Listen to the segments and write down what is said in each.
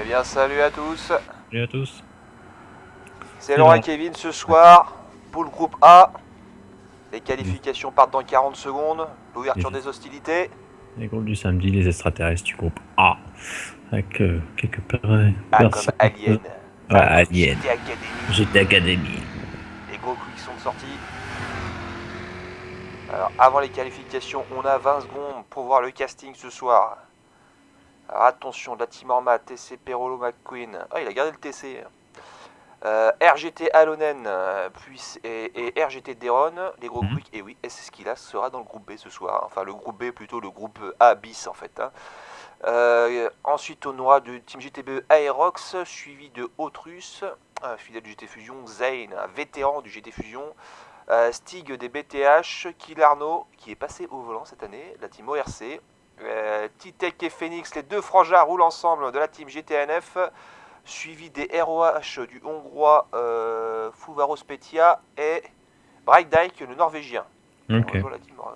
bien, salut à tous. Salut à tous. C'est Laurent et Kevin ce soir pour le groupe A. Les qualifications partent dans 40 secondes. L'ouverture des hostilités. Les groupes du samedi, les extraterrestres du groupe A. Avec quelques personnes. Comme Alien. Ouais, Alien. GT Academy. GT Academy. Les gros coups qui sont sortis. Alors, avant les qualifications, on a 20 secondes pour voir le casting ce soir. Alors, attention, la Team Orma, TC Perolo McQueen. Ah, il a gardé le TC. RGT Alonen et RGT Deron, les gros quick, et oui, SS Killa sera dans le groupe B ce soir. Enfin, le groupe B, plutôt le groupe A bis en fait. Ensuite, on aura de Team GTB Aerox, suivi de Autrus, fidèle du GT Fusion, Zane, un vétéran du GT Fusion, Stig des BTH, Killarno, qui est passé au volant cette année, la Team ORC, Titek et Phoenix, les deux frangins roulent ensemble de la Team GTNF, suivi des ROH du hongrois Fuvaro Spetia et Breakdike le norvégien. Ok. La team, en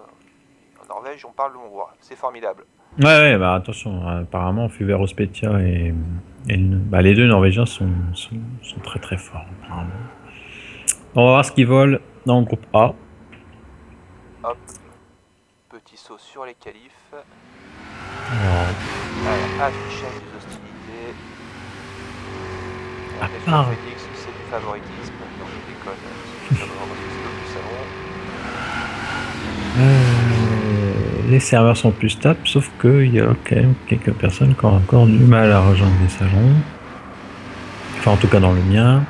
Norvège, on parle le hongrois, c'est formidable. Ouais, bah attention, apparemment Fuvaro Spetia et les deux Norvégiens sont très très forts. Apparemment. On va voir ce qu'ils volent dans le groupe A. Hop, petit saut sur les qualifs. Alors, affichage des hostilités. À on est part... sur Phoenix, c'est du favoritisme, donc je déconne, c'est le salon. Les serveurs sont plus stables, sauf qu'il y a quand même quelques personnes qui ont encore du mal à rejoindre les salons. Enfin, en tout cas dans le mien.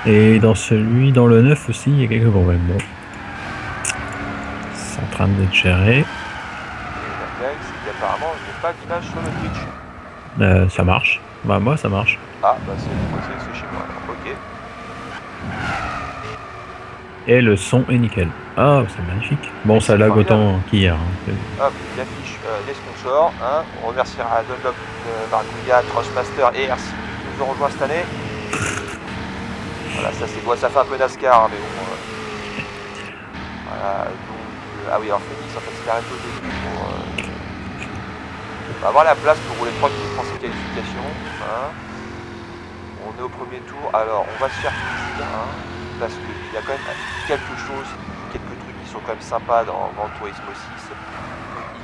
Et dans le 9 aussi, il y a quelques problèmes. Bon. C'est en train d'être géré. Et la blague, c'est qu'apparemment, je n'ai pas d'image sur le Twitch. Ça marche. Bah, moi, ça marche. Ah, bah c'est chez moi. Ok. Et le son est nickel. Ah, c'est magnifique. Bon, ça lag autant qu'hier. Hop, il affiche les sponsors. Hein. On remerciera Dunlop, Bargouya, Trustmaster et RC qui nous ont rejoints cette année. Voilà, ça fait un peu NASCAR, mais bon. Voilà, donc. Ah oui, alors Phoenix, en fait, c'est arrêté au début pour. On va avoir la place pour rouler 3 minutes pour ces qualifications. Hein. On est au premier tour. Alors, on va se faire plaisir. Hein. Parce qu'il y a quand même quelques trucs qui sont quand même sympas dans Gran Turismo 6.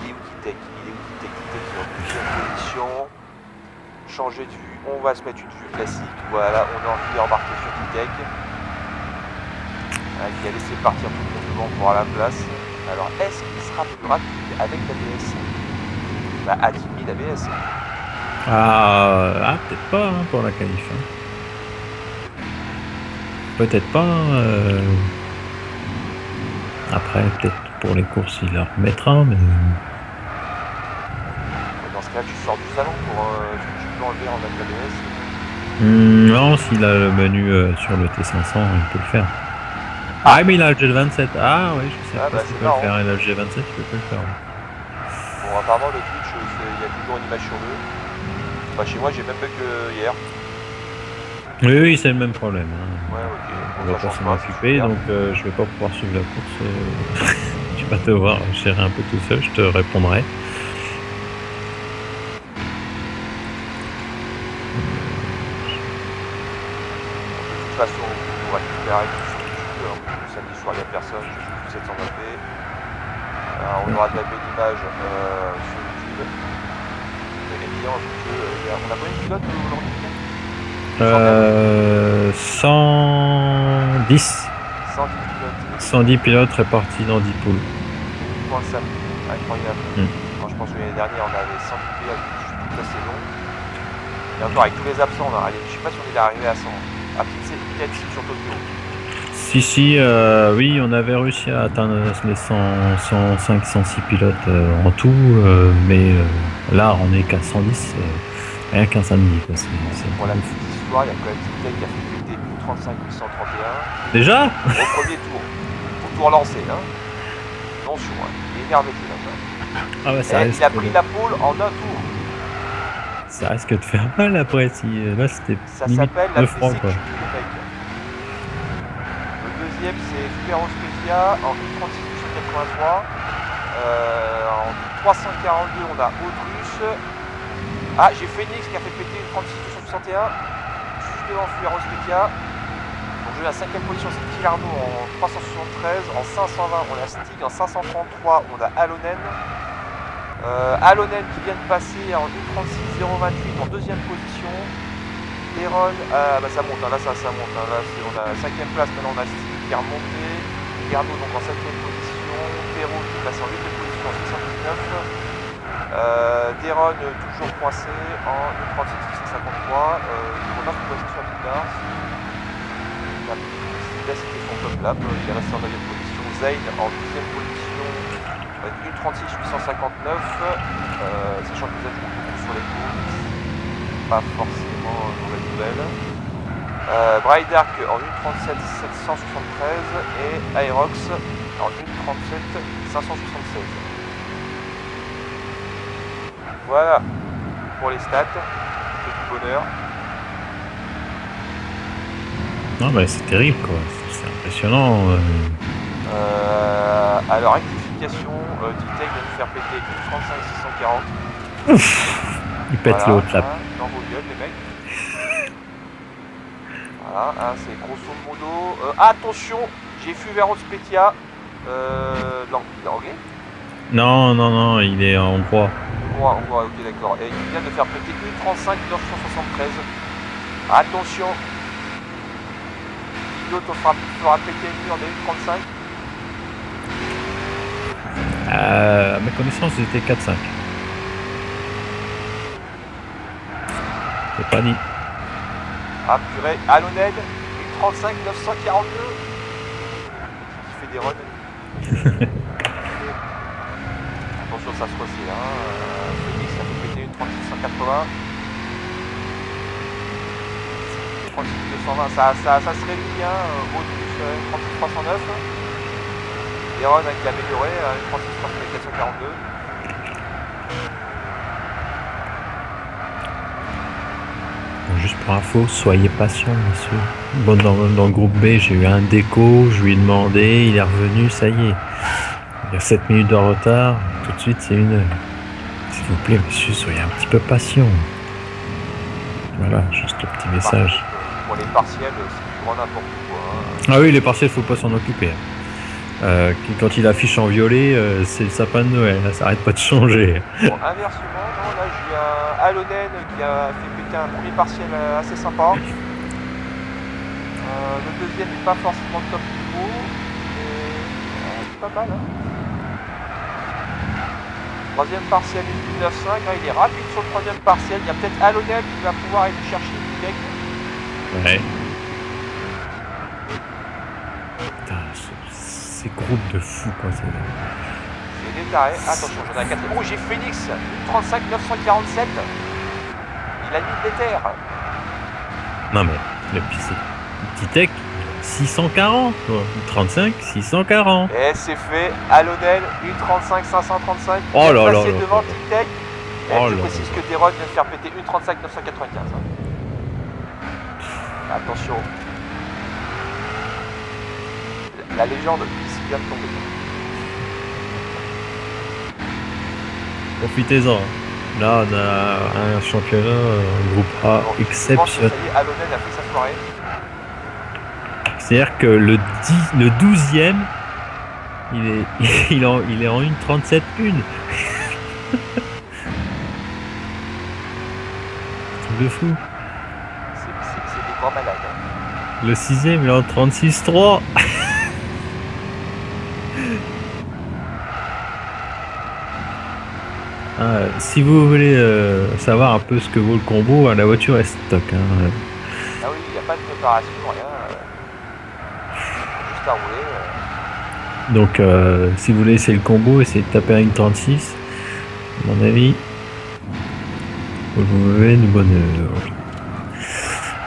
Il est où Tech qui va bouger en position, changer de vue, on va se mettre une vue classique, voilà, on est en train d'embarquer sur Tech, qui a laissé partir tout le monde devant pour avoir la place. Alors est-ce qu'il sera plus rapide avec l'ABS? Bah à 10 000 ABS. Peut-être pas hein, pour la qualif. Hein. Peut-être pas. Après, peut-être pour les courses, il la remettra, mais. Dans ce cas, tu sors du salon pour. Tu peux enlever en ABS. Non, s'il a le menu sur le T500, il peut le faire. Ah, mais il a le G27. Ah, oui, je sais pas s'il peut le faire. Il a le G27, il peut pas le faire. Bon, apparemment, le Twitch, il y a toujours une image sur deux. Enfin, chez moi, j'ai même pas que hier. Oui, c'est le même problème. Hein. Ouais, ok. On va pas s'en occuper, donc je vais pas pouvoir suivre la course. Tu vas devoir gérer un peu tout seul, je te répondrai. De toute façon, on va récupérer le samedi soir, il n'y a personne, j'ai 700 AP. On aura de la belle image sur YouTube. Et bien, on a combien de pilotes aujourd'hui? 110. 110 pilotes répartis dans 10 poules. Pour un samedi, incroyable. Quand je pense que l'année dernière, on avait 110 pilotes toute la saison. Et encore avec tous les absents, je sais pas si on est arrivé à 100. Peut-être sur Tokyo. Si, oui, on avait réussi à atteindre les 105, 106 pilotes en tout, mais là, on est qu'à 110, rien qu'un samedi. Quoi. Pour la petite histoire, il y a quand même Titec qui a fait péter 35 831. Déjà au premier tour. Au tour lancé, hein. Attention, hein. Il est énervé, là. Ah ouais, ça il a pris la pole en un tour. Ça risque de faire mal après si là c'était. Ça s'appelle la physique du mec. Le deuxième c'est Fuvaro Spetia en 3683. En 342 on a Autrus. Ah, j'ai Phoenix qui a fait péter une 36-261. Juste devant Fugaro Specchia. Donc j'ai la 5ème position, c'est Kilarno en 373. En 520, on a Stig. En 533, on a Alonen. Alonen qui vient de passer en 1.36.028 en 2ème position. Deron, bah ça monte, hein, là ça monte. Hein, là on a la 5ème place, maintenant on a Stig qui est remonté. Garneau donc en 7ème position. Perrault qui est passé en 8ème position en 79. Deron toujours coincé en 1.36.653. Il revient pour passer sur la petite barre. Il a cité son top lap, il est resté en 9ème position. Zayn en 10ème position. 1.36.859, sachant que les ajouts beaucoup sur les cours, pas forcément mauvaise nouvelle. Brydark en 1.37.773 et Aerox en 1.37.576. Voilà pour les stats, c'est du bonheur. Non, bah c'est terrible quoi, c'est impressionnant. Alors, rectification, Ditech vient de faire péter avec une 35-640. Il pète voilà, l'autre là. Hein, dans vos gueules, les mecs. Voilà, hein, c'est grosso modo. Attention, j'ai Fugaro Specchia. L'anglais. Non, il est en hongrois. Hongrois, ok, d'accord. Et il vient de faire péter une 35-973. Attention. L'autre fera péter une mur de 1.35. À ma connaissance, c'était 4-5. C'est pas dit. Ah purée, Alonen, 1.35 942. Qui fait des runs. Attention, ça se resserre. Hein. Phoenix, ça fait péter une 36 180. 36 220, ça se réduit hein, au plus 36 309. Deron qui a amélioré, 36 442. Bon, juste pour info, soyez patients, messieurs. Bon, dans le groupe B, j'ai eu un déco, je lui ai demandé, il est revenu, ça y est. Il y a 7 minutes de retard, tout de suite c'est 1 heure. S'il vous plaît, monsieur, soyez un petit peu patient. Voilà, juste le petit message. Pour les partiels, c'est du grand n'importe quoi. Hein. Ah oui, les partiels, faut pas s'en occuper. Quand il affiche en violet, c'est le sapin de Noël, là, ça arrête pas de changer. Bon, inversement, non, là j'ai un Alonen qui a fait péter un premier partiel assez sympa. Le deuxième n'est pas forcément top niveau, mais c'est pas mal. Hein. Troisième partiel 1.95, hein, il est rapide sur le troisième partiel. Il y a peut-être Alonen qui va pouvoir aller chercher du deck. Ouais. Putain, ces groupes de fous quoi. C'est des tarés. Attention, j'en ai un 4. Oh, j'ai Phoenix, 1.35 947. Il a mis des terres. Non mais, le petit tech, 640 quoi. 35, 640. Et c'est fait, Alonen, 1.35 535. Oh là là passé là devant là. Tic-Tac. Et Oh je là précise là. que Deron vient de faire péter 1.35 995. Hein. Attention. La légende ici vient de tomber. Profitez-en. Là, on a un championnat, un groupe A Alors, je pense que exceptionnel. ça y est, Alonen a fait sa soirée. C'est-à-dire que le 12e, il est en 1.37 1. Truc de fou. C'est des grands malades. Hein. Le 6e, il est en 36.3. Si vous voulez savoir un peu ce que vaut le combo, la voiture est stock. Hein. Ah oui, il n'y a pas de préparation, rien. Juste à rouler. Donc, si vous voulez essayer le combo, essayez de taper un 36. À mon avis, vous avez de bonne heure.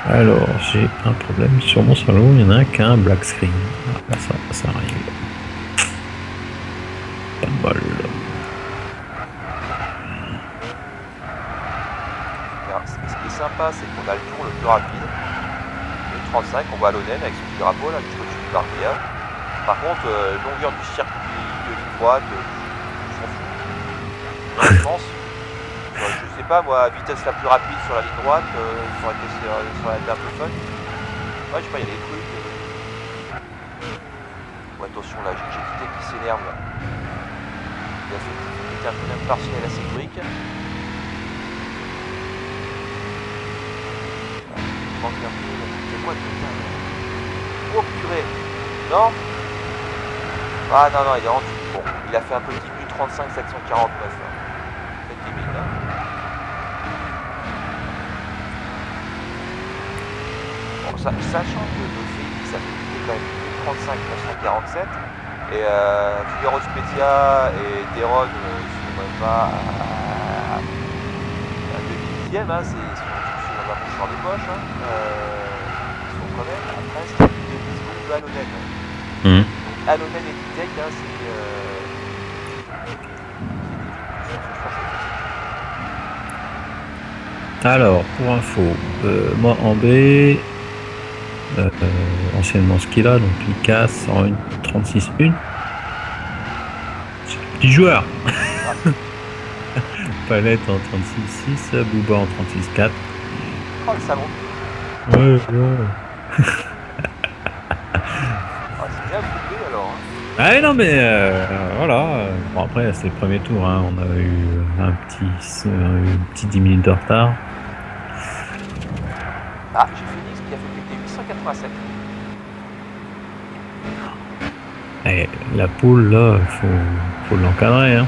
Alors, j'ai un problème sur mon salon. Il y en a un qui a un black screen. Ah, là, ça arrive. Pas de bol. Alors, ce qui est sympa, c'est qu'on a le tour le plus rapide. Le 35, on voit Alonen avec son petit drapeau là, juste au-dessus du Barbia. Par contre, longueur du circuit, de ligne droite, je m'en fous. Je pense. Je sais sais pas moi, vitesse la plus rapide sur la ligne droite, ça aurait été un peu fun. Ouais, je sais pas, il y a des trucs. Ouais, attention là, j'ai quitté qui s'énerve là. Il a fait un peu partiel à Cédric. Il manque un peu. C'est quoi quelqu'un là? Oh purée! Non? Ah non, il est en dessous. Bon, il a fait un petit U35 749. Faites des mines, hein. Bon, sachant que le Félix a fait quand même U35 947 et Figaro Spezia et Deron sont même pas à 2 dixièmes, hein, c'est dans la mouchoir des poches, hein. Ils sont quand même à presque 2 secondes de Halonen. Donc Halonen et Titec, hein, c'est Alors, pour info, moi en B, anciennement Skila, donc Likas en 36-1. C'est un petit joueur. Palette en 36-6, Booba en 36-4. Oh le salon. Ouais. Ah, c'est bien doublé alors. Hein. Ah non mais voilà. Bon après c'est le premier tour, hein. On a eu un petit 10 minutes de retard. Ah, j'ai Phoenix qui a fait péter 887. Et la poule là, faut l'encadrer, hein.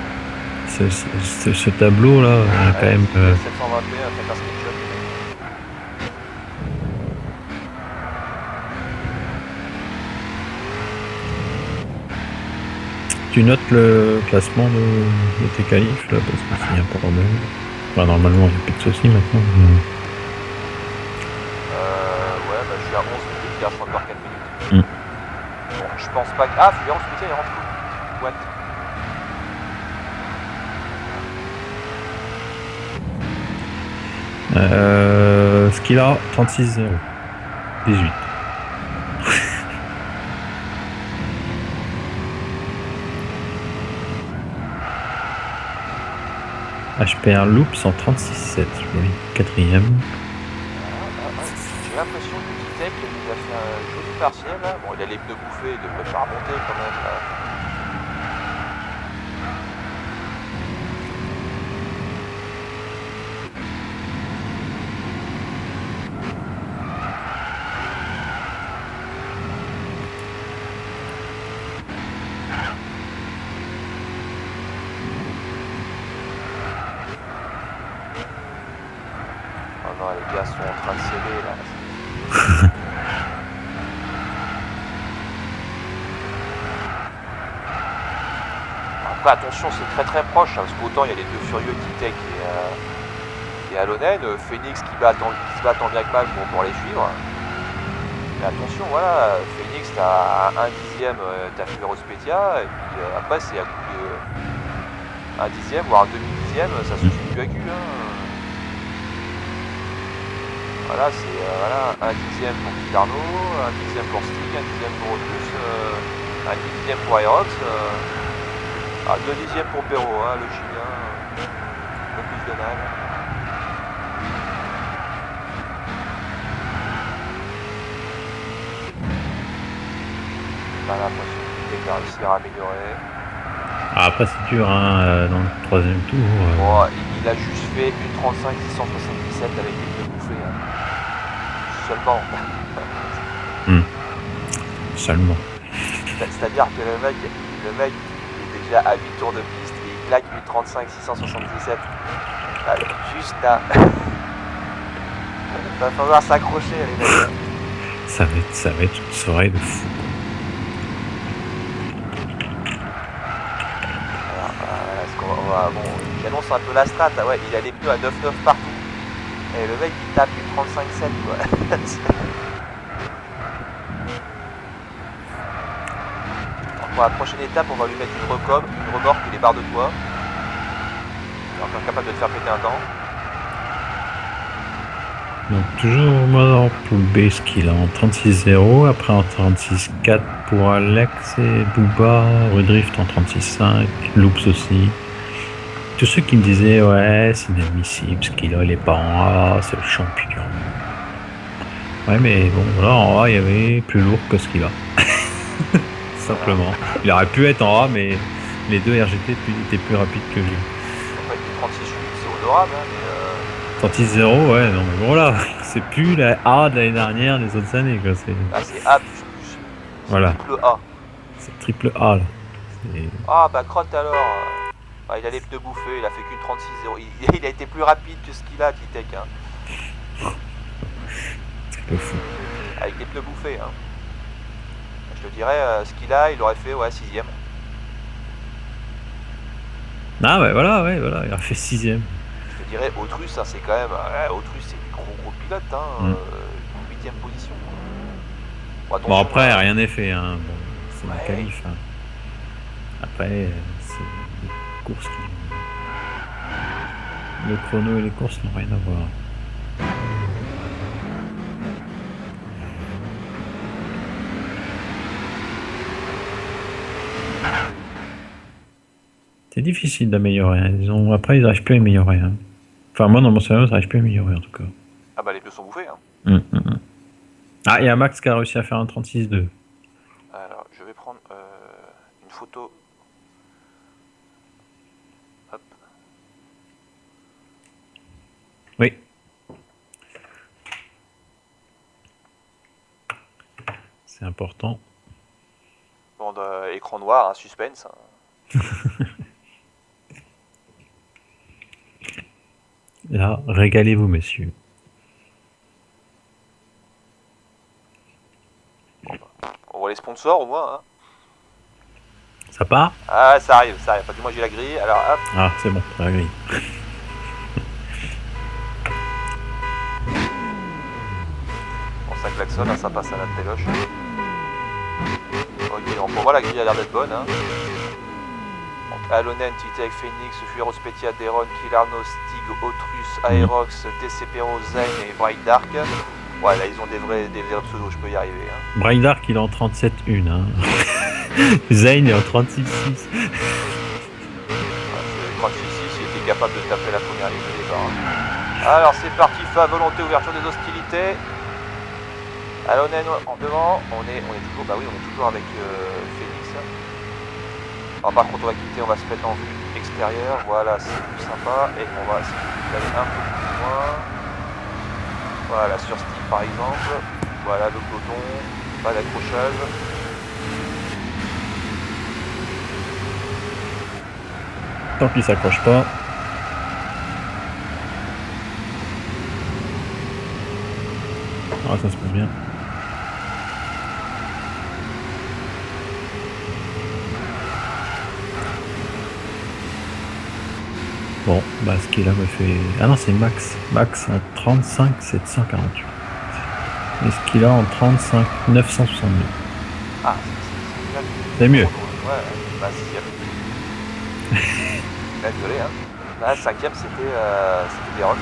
Ce tableau là, on a quand même. 721, fait un SketchUp. Tu notes le classement de tes qualifs là, parce que s'il y a un problème. Enfin, normalement il n'y a plus de soucis maintenant. Ouais, bah je suis à 11 minutes, il reste encore 4 minutes. Bon, je pense pas que. Ah, Figaro Spezia, il rentre où? What? Ce qu'il a, 36-0. 18. HPR Loops en 36-7, oui, quatrième. J'ai l'impression que Titec nous a fait un joli partiel là. Bon, il a les pneus bouffés, il devrait faire remonter quand même là. Oh non, les gars sont en train de s'aider là. Après attention, c'est très très proche, hein, parce qu'autant il y a les deux furieux Titec et Halonen, Phoenix qui se bat tant bien que mal pour les suivre. Mais attention, voilà, Phoenix t'as un dixième, t'as Figaro Spezia, et puis après c'est à coup de un dixième, voire un demi-dixième, ça se suit du aigu. Hein. Voilà, c'est un dixième pour Kilarno, un dixième pour Stig, un dixième pour Opus, un dixième pour Aerox, 2 dixièmes pour Perrault, hein, le chilien, Opus Donald. J'ai l'impression qu'il a réussi à améliorer. Après c'est dur, hein, dans le troisième tour. Bon, il a juste fait une 35 677 avec les pneus bouffés. Hein. Seulement. Seulement. C'est-à-dire que le mec il est déjà à 8 tours de piste et il claque une 35 677. Ah, juste là. Il va falloir s'accrocher les mecs. Ça va être une soirée de fou. Bon, j'annonce un peu la strat, ah ouais, il a les pneus à 9,9 partout. Et le mec il tape une 35,7 quoi. Alors, pour la prochaine étape, on va lui mettre une remorque et les barres de toit. Il est encore capable de te faire péter un temps. Donc toujours moi en poule B, ce qu'il a en 36-0, après en 36-4 pour Alex et Booba, Redrift en 36-5, Loops aussi. tous ceux qui me disaient ouais c'est inadmissible, Skilla il est pas en A, c'est le champion. Ouais mais bon là en A il y avait plus lourd que Skilla. Simplement. Il aurait pu être en A mais les deux RGT étaient plus rapides que lui. En fait, les 36 c'est honorable, hein, mais 36-0 ouais non mais bon là c'est plus la A de l'année dernière des autres années quoi. là c'est A++. C'est Voilà. triple A. C'est triple A là. Ah bah crotte alors. Ah, il a les pneus bouffés, il a fait qu'une 36-0. Il a été plus rapide que ce qu'il a, Kitek. Hein. Le fou. Avec les pneus bouffés. Hein. Je te dirais, ce qu'il a, il aurait fait 6ème. Ah ouais voilà il a fait 6ème. Je te dirais, Autrus, hein, c'est quand même. Autrus, c'est du gros pilote. Hein, 8ème position. Bon après rien n'est fait. Hein. Bon, c'est la qualif. Hein. Après c'est les courses qui... Le chrono et les courses n'ont rien à voir. C'est difficile d'améliorer. Hein. Après, ils n'arrivent plus à améliorer. Hein. Enfin, moi, dans mon scénario, ils n'arrivent plus à améliorer, en tout cas. Ah bah les pneus sont bouffés. Hein. Ah, il y a Max qui a réussi à faire un 36-2. Alors, je vais prendre une photo. Hop. Oui. C'est important. Bon, écran noir, un suspense. Hein. Là, régalez-vous, messieurs. Bon, bah, on voit les sponsors au moins. Hein. Ça part? Ah, ça arrive. Enfin, du moins, j'ai la grille. Alors, hop. Ah, c'est bon, la grille. Bon, ça klaxonne, hein, ça passe à la téloche. Ok, donc pour moi, la grille a l'air d'être bonne. Hein. Donc, Alonen, Titek, Phoenix, Fuero Spetia, Deron, Killarno, Stig, Autrus, Aerox, TCPro, Zayn et Bright Dark. Ouais, là, ils ont des vrais pseudos, je peux y arriver. Hein. Bright Dark, il est en 37-1. Hein. Zayn est en 36-6. 36-6, il était capable de taper la première ligne de départ. Hein. Alors, c'est parti, fa volonté, ouverture des hostilités. Alonen en devant, on est toujours, bah oui, on est toujours avec Phoenix. Alors par contre on va quitter, on va se mettre en vue extérieure, voilà c'est plus sympa, et on va aller un peu plus loin. Voilà, sur Steve par exemple, voilà le peloton, pas d'accrochage. Tant qu'il s'accroche pas. Ah ça se passe bien. Bon, bah ce qui là me fait... Ah non, c'est Max. Max en 35 748. Et ce qu'il a en 35 962. Ah, c'est mieux. Ouais, bah 6ème. Désolé, hein. Là, 5ème, c'était Deron.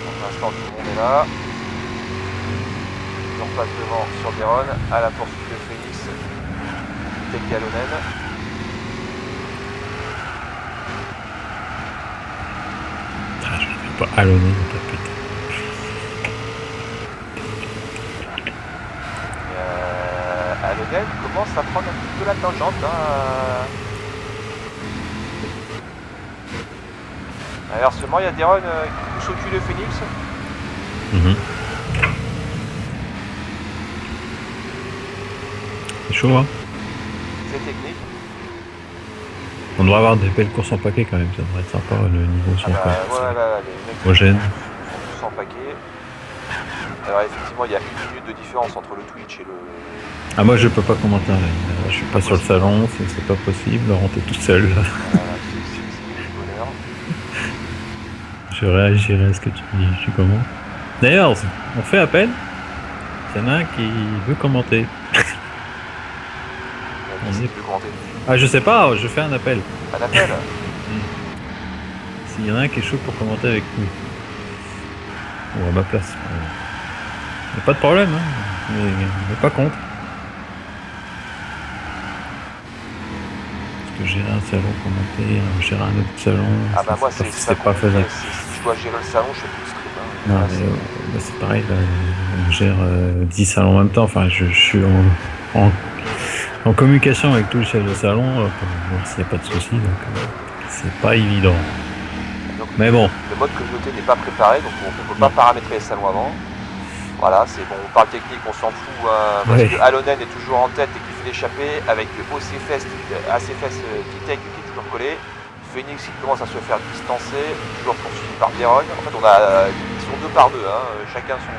Pour l'instant, tout le monde est là. On passe devant sur Deron, à la poursuite de Phoenix. Teki Alonen. Ah, je ne vais pas Alonen, putain. Alonen commence à prendre un petit peu la tangente. Hein. Alors seulement il y a Deron qui pousse au-dessus de Phoenix. C'est chaud, hein. C'est technique. On devrait avoir des belles courses en paquet quand même, ça devrait être sympa le niveau sur voilà, les mecs homogène. sont tous en paquet. Alors effectivement il y a 1 minute de différence entre le Twitch et le... Ah moi je peux pas commenter là, je suis pas sur le salon, c'est pas possible, Laurent t'es tout seul là. Voilà, c'est du bonheur. Je réagirai à ce que tu dis, je suis comment. D'ailleurs, on fait appel. Il y en a un qui veut commenter. Ah je sais pas, je fais un appel. Un appel. S'il y en a un qui est chaud pour commenter avec nous. Ou à ma place. Y a pas de problème, hein. Mais pas contre. que gérer un salon pour monter, gérer un autre salon, Ah bah moi c'est pas compliqué. faisable. Si je dois gérer le salon, je fais plus de stream. Hein. Non, Là, mais là, c'est pareil, là, on gère 10 salons en même temps. Enfin, je suis en communication avec tous les chefs de salon pour voir s'il n'y a pas de soucis. Donc, c'est pas évident. donc, Mais bon. Le mode communauté n'est pas préparé, donc on ne peut pas paramétrer les salons avant. Voilà, c'est bon, on parle technique, on s'en fout, parce que Alonen est toujours en tête et qui fait l'échappée, avec ACFS T-Tech qui est toujours collé, Phoenix qui commence à se faire distancer, toujours poursuivi par Deron. En fait, ils sont 2 par 2, hein, chacun son...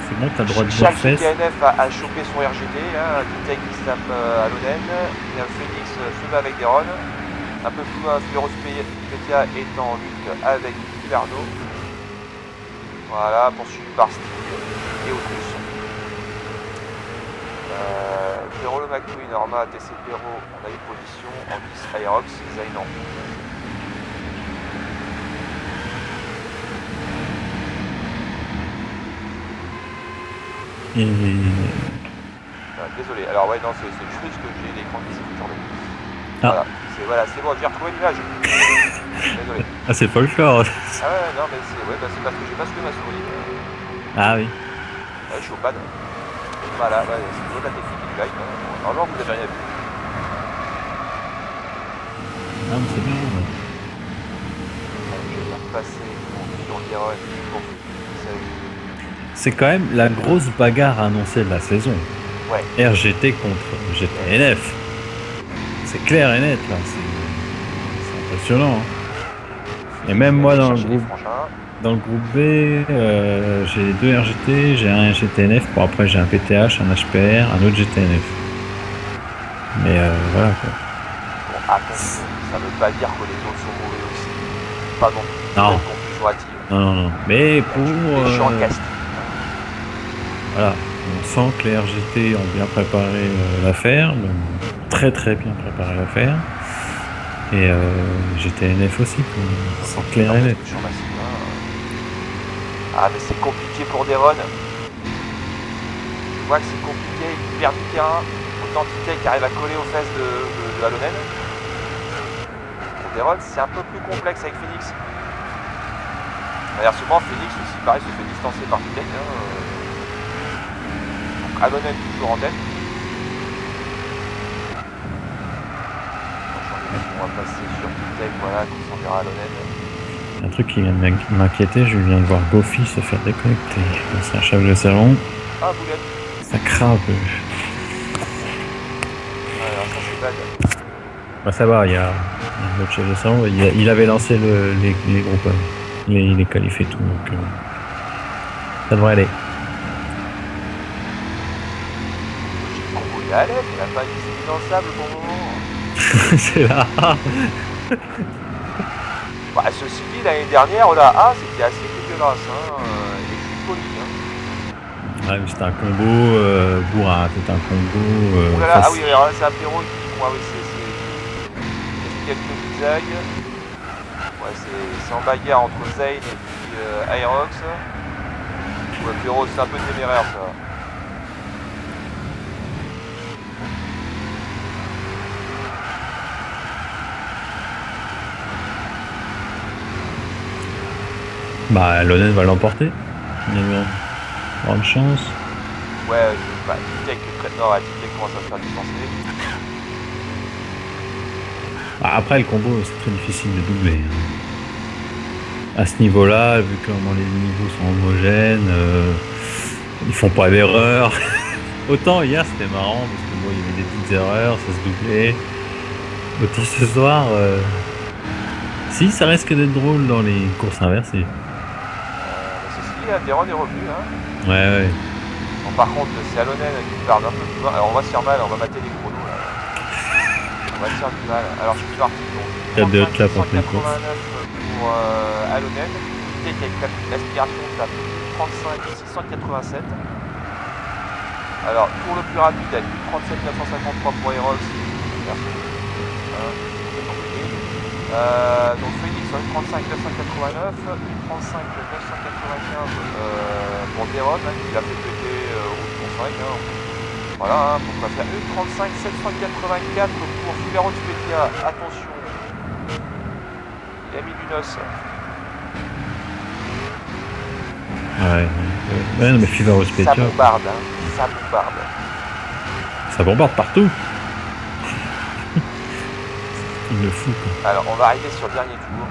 C'est bon, t'as le droit de Chaque faire GKNF a chopé son RGD, hein, T-Tech qui se tape Alonen, Phoenix se bat avec Deron, un peu plus loin, Fleros Petia est en lutte avec Inferno. Voilà, poursuivi par Steve et Otus. Perolo McQueen, Norma, TC Perro, on a une position. En 10, Aerox, Zainan. Désolé, alors ouais, non, c'est juste que j'ai l'écran qui s'est tourné. Voilà, c'est bon, j'ai retrouvé l'image. Désolé. Ah, c'est pas le cas. Ah ouais, non, mais c'est parce que j'ai basculé ma souris. Ah oui. Je suis au pad. Voilà, ouais, c'est le niveau de la technique du live. Normalement, vous n'avez rien vu. Ah, mais c'est bien. Ouais. Je vais repasser sur Deron pour c'est quand même la grosse bagarre annoncée de la saison. Ouais. RGT contre GTNF. C'est clair et net là. C'est impressionnant. Hein. Et même moi dans le groupe B, j'ai 2 RGT, j'ai un GTNF, bon après j'ai un PTH, un HPR, un autre GTNF. Mais voilà quoi. Bon, attention, ça veut pas dire que les autres sont mauvais aussi. Pas non plus. Non. Conclusion hâtive. Non. Mais pour... voilà, on sent que les RGT ont bien préparé l'affaire, très très bien préparé l'affaire. Et GTNF aussi, c'est clair et net. Ah mais c'est compliqué pour Deron. Je vois que c'est compliqué, il perd du terrain. Autant Tite qui arrive à coller aux fesses de Alonen. Pour Deron, c'est un peu plus complexe avec Phoenix. D'ailleurs souvent Phoenix aussi pareil se fait distancer par Tite. Donc Alonen toujours en tête. On va passer sur Tite, voilà, qu'on s'en verra Alonen. Un truc qui m'inquiétait, je viens de voir Goffy se faire déconnecter. C'est un chef de salon. Ah, boulette. Ça craint un peu. Alors ça c'est bad. Bah ça va, il y a l'autre chef de salon, il avait lancé les groupes, les qualifs et tout, donc ça devrait aller. Il est à l'aise, il a pas dit dans le sable pour le moment. C'est là. Bah, ceci dit, l'année dernière, la A, c'était assez dégueulasse, hein, et plus poli. Hein. Ouais, mais c'était un combo bourrin, c'était un combo. Ah oui, alors là, c'est apéro qui dit, oui, c'est quelques zigzags. Ouais, c'est en bagarre entre Zane et puis Aerox. Ou apéro, c'est un peu téméraire ça. Bah, Alonen va l'emporter. Il y a grande chance. Ouais, Tite commence à se faire distancer. Après, le combo, c'est très difficile de doubler. À ce niveau-là, vu comment les niveaux sont homogènes, ils font pas d'erreurs. Autant hier, c'était marrant, parce que bon, il y avait des petites erreurs, ça se doublait. Autant ce soir, si, ça risque d'être drôle dans les courses inversées. Deron est revenu. Hein. Ouais. Bon, par contre, c'est Alonen qui parle un peu plus loin. Alors, on va se faire mal, on va mater les chronos. Là. On va se faire du mal. Alors, je suis parti. Donc, 35 pour Alonen. Tite avec l'aspiration tape 35 687. Alors, tour le plus rapide avec 37 953 pour Aerox. Merci. Donc Phoenix sur 35 989, 35 995 pour Deron, qui l'a fait péter au tour 5. Hein. Voilà, pourquoi faire 1,35 784 pour Figaro Spezia. Attention, il a mis du noce. Ouais, non, mais Figaro Spezia. Ça bombarde, hein. Ça bombarde. Ça bombarde partout. Il le fout, quoi. Alors, on va arriver sur le dernier tour.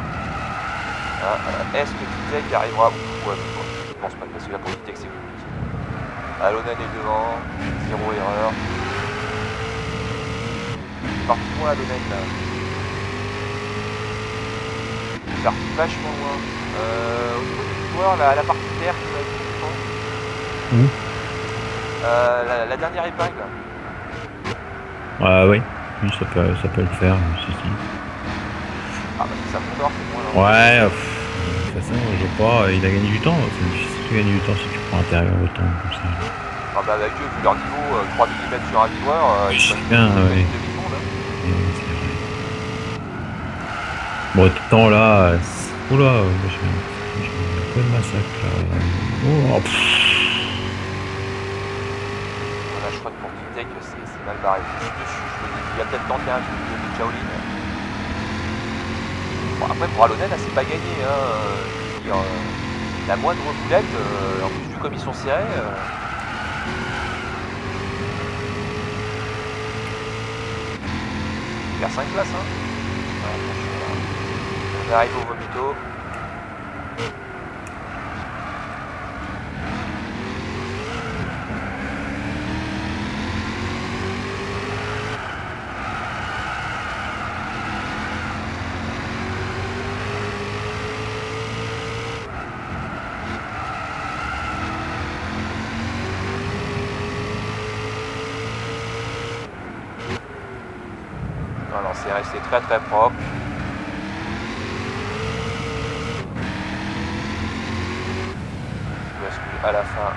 Est-ce que Vitek arrivera à bout? Ouais, je pense pas, parce que là pour Vitek c'est compliqué. Alonen est devant, 0 erreur. C'est parti loin Alonen là. Il part vachement loin. Au niveau du joueur, la partie verte, la dernière épingle. Ah oui, ça peut le faire, si. Ah bah si ça Condor, c'est moins là. Ouais, de toute façon, je vois pas, il a gagné du temps. C'est difficile de gagner du temps si tu prends intérieur autant comme ça. Ah bah avec eux, vu leur niveau, 3 mm sur un joueur, ils c'est peuvent bien, gagner oui. demi-seconde. C'est vrai. Bon, tout le temps là, oula, j'ai un peu de massacre là. Oh, Voilà, je crois que pour Vitek, c'est mal barré. Je suis dessus, je me dis, il y a peut-être tenté un jeu de Shaolin. Bon, après, pour Alonen, là, c'est pas gagné. Hein. Je veux dire, la moindre boulette, en plus, vu comme ils sont serrés. Il perd 5 places. Hein. Ouais, on arrive au vomito. Alors c'est resté très très propre. Parce qu'à la fin,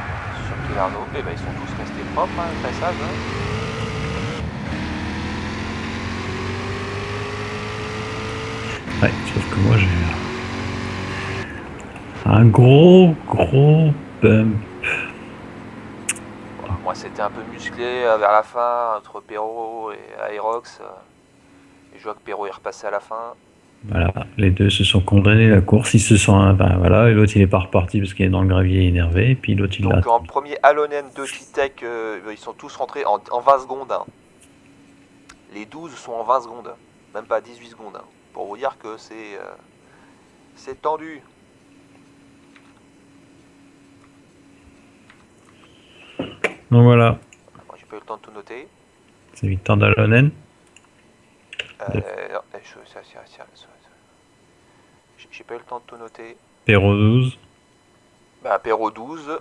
sur Kilarno, eh ben, ils sont tous restés propres, hein, très sages. Hein. ouais, sauf que moi j'ai un gros bump. Bon, moi c'était un peu musclé vers la fin, entre Perrault et Aerox. Et je vois que Perrault est repassé à la fin. Voilà, les deux se sont condamnés la course, ils se sont, voilà, et l'autre il est pas reparti parce qu'il est dans le gravier énervé, et puis l'autre il l'a. Donc en premier, Alonen de Vitek, ils sont tous rentrés en 20 secondes. Hein. Les 12 sont en 20 secondes, même pas 18 secondes. Hein, pour vous dire que c'est tendu. Donc voilà, Moi, j'ai pas eu le temps de tout noter. c'est Victor Dalonen. Non, j'ai pas eu le temps de tout noter. Perrault 12. Bah, Perrault 12.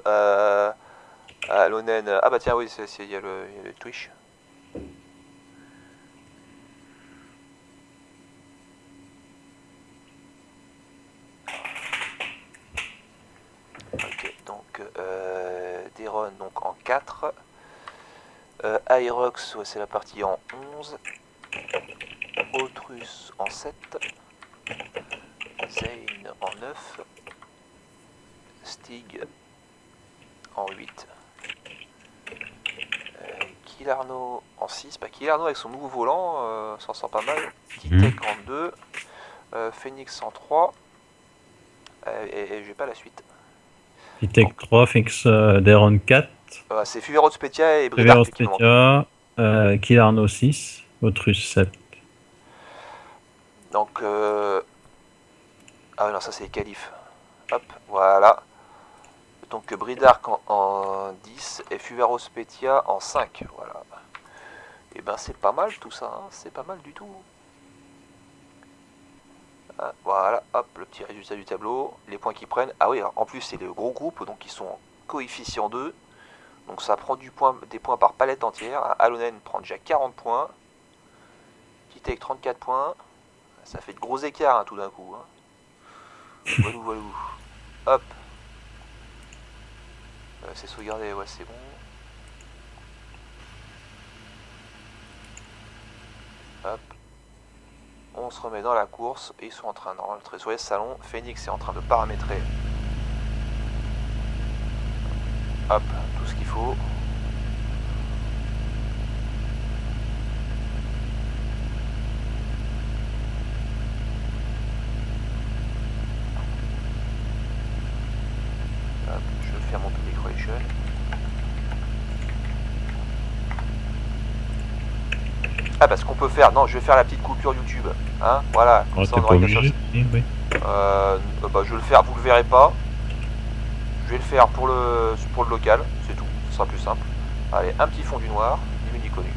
Alonen. Ah bah tiens, oui, il y a le Twitch. Ok, donc Deron donc en 4. Aerox, ouais, c'est la partie en 11. Autrus en 7. Zane en 9. Stig en 8. Kilarno en 6. Bah, Kilarno avec son nouveau volant s'en sort pas mal. Vitek en 2. Phoenix en 3. Et j'ai pas la suite. Vitek 3, Fix Deron 4. C'est Fuvero Spezia et Bridart qui me manquent. Kilarno 6, Autrus 7. Donc, ah non, ça c'est les qualifs. Hop, voilà. Donc Bridart en 10 et Fuvero Spezia en 5. Voilà. Et ben c'est pas mal tout ça, hein. C'est pas mal du tout. Ah, voilà, hop, le petit résultat du tableau. Les points qu'ils prennent. Ah oui, alors, en plus c'est le gros groupe, donc ils sont en coefficient 2. Donc ça prend des points par palette entière. Alonen prend déjà 40 points. Vitek 34 points. Ça fait de gros écarts hein, tout d'un coup. Hein. Voilà. Hop. C'est sauvegardé, ouais c'est bon. Hop. On se remet dans la course et ils sont en train d'entrer sur les salons. Phoenix est en train de paramétrer. Hop, tout ce qu'il faut. Ah, parce qu'on peut faire... Non, je vais faire la petite coupure YouTube. Hein, voilà. Comme Oh, ça, t'es on pas aura une obligé. Oui. bah, je vais le faire, vous le verrez pas. Je vais le faire pour le local, c'est tout. Ce sera plus simple. Allez, un petit fond du noir, ni vu ni connu.